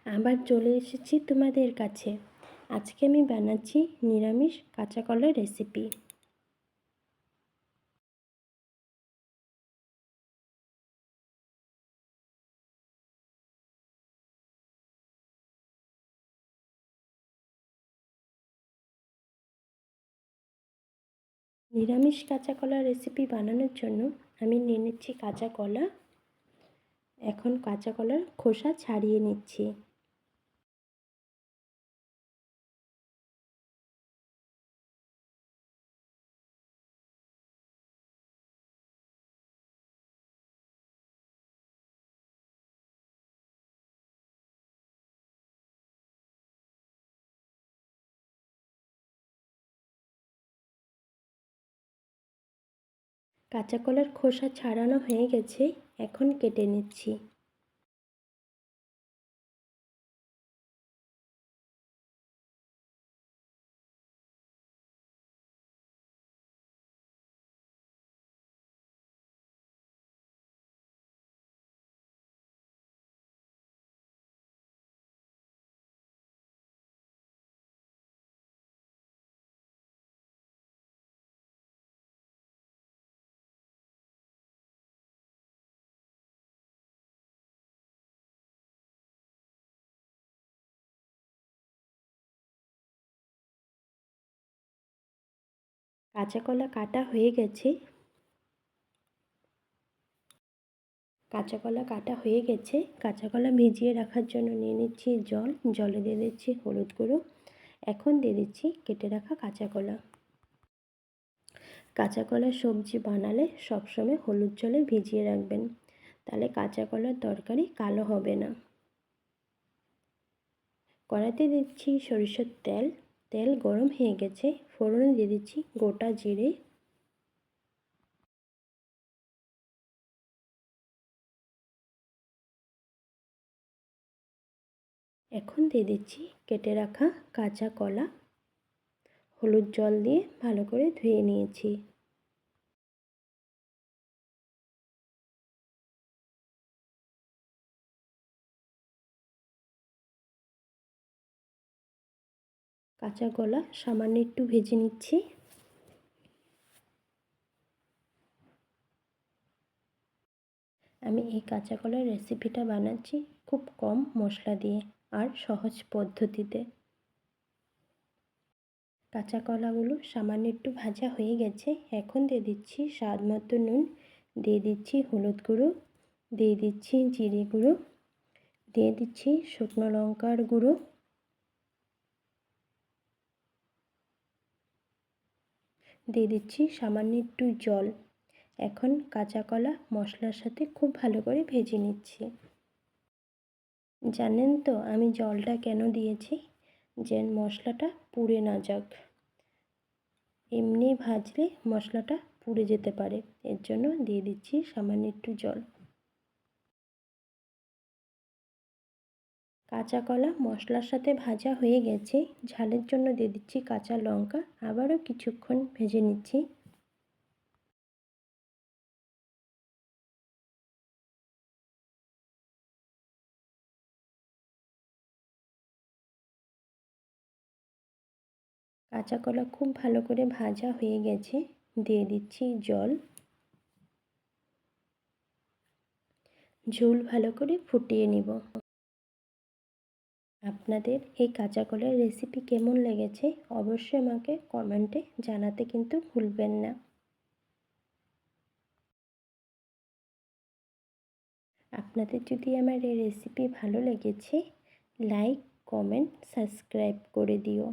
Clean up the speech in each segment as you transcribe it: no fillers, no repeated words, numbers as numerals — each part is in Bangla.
আবার চলে এসেছি তোমাদের কাছে। আজকে আমি বানাচ্ছি নিরামিষ কাঁচা কলার রেসিপি। নিরামিষ কাঁচা কলার রেসিপি বানানোর জন্য আমি নিয়ে নিচ্ছি কাঁচা কলা। এখন কাঁচা কলার খোসা ছাড়িয়ে নিচ্ছি। কাঁচা কলার খোসা ছাড়ানো হয়ে গেছে, এখন কেটে নিচ্ছি। কাঁচা কলা কাটা হয়ে গেছে। কাঁচা কলা ভিজিয়ে রাখার জন্য নিয়ে নিচ্ছি জল। জলে দিয়ে দিচ্ছি হলুদ গুঁড়ো। এখন দিয়ে দিচ্ছি কেটে রাখা কাঁচা কলা। কাঁচা কলার সবজি বানালে সবসময় হলুদ জলে ভিজিয়ে রাখবেন, তাহলে কাঁচা কলার তরকারি কালো হবে না। কড়াইতে দিচ্ছি সরিষার তেল। তেল গরম হয়ে গেছে, ফোড়নে দিয়ে দিচ্ছি গোটা জিরে। এখন দিয়ে দিচ্ছি কেটে রাখা কাঁচা কলা। হলুদ জল দিয়ে ভালো করে ধুয়ে নিয়েছি। কাঁচা কলা সামান্য একটু ভেজে নিচ্ছি। আমি এই কাঁচা কলার রেসিপিটা বানাচ্ছি খুব কম মশলা দিয়ে আর সহজ পদ্ধতিতে। কাঁচা কলাগুলো সামান্য একটু ভাজা হয়ে গেছে, এখন দিয়ে দিচ্ছি স্বাদ মতো নুন, দিয়ে দিচ্ছি হলুদ গুঁড়ো, দিয়ে দিচ্ছি জিরে গুঁড়ো, দিয়ে দিচ্ছি শুকনো লঙ্কার গুঁড়ো, দিয়ে দিচ্ছি সামান্য একটু জল। এখন কাঁচা কলা মশলার সাথে খুব ভালো করে ভেজে নিচ্ছি। জানেন তো আমি জলটা কেন দিয়েছি? যেন মশলাটা পুড়ে না যাক। এমনি ভাজলে মশলাটা পুড়ে যেতে পারে, এর জন্য দিয়ে দিচ্ছি সামান্য একটু জল। কাঁচা কলা মশলার সাথে ভাজা হয়ে গেছে। ঝালের জন্য দিয়ে দিচ্ছি কাঁচা লঙ্কা। আবারও কিছুক্ষণ ভেজে নিচ্ছি। কাঁচা কলা খুব ভালো করে ভাজা হয়ে গেছে, দিয়ে দিচ্ছি জল। ঝোল ভালো করে ফুটিয়ে নিব। আপনাদের এই কাঁচা কলার রেসিপি কেমন লেগেছে অবশ্যই আমাকে কমেন্টে জানাতে কিন্তু ভুলবেন না। আপনাদের যদি আমার এই রেসিপি ভালো লেগেছে, লাইক, কমেন্ট, সাবস্ক্রাইব করে দিও।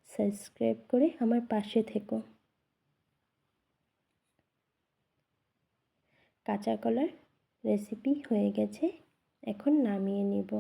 সাবস্ক্রাইব করে আমার পাশে থেকো। কাঁচা কলার রেসিপি হয়ে গেছে, এখন নামিয়ে নিব।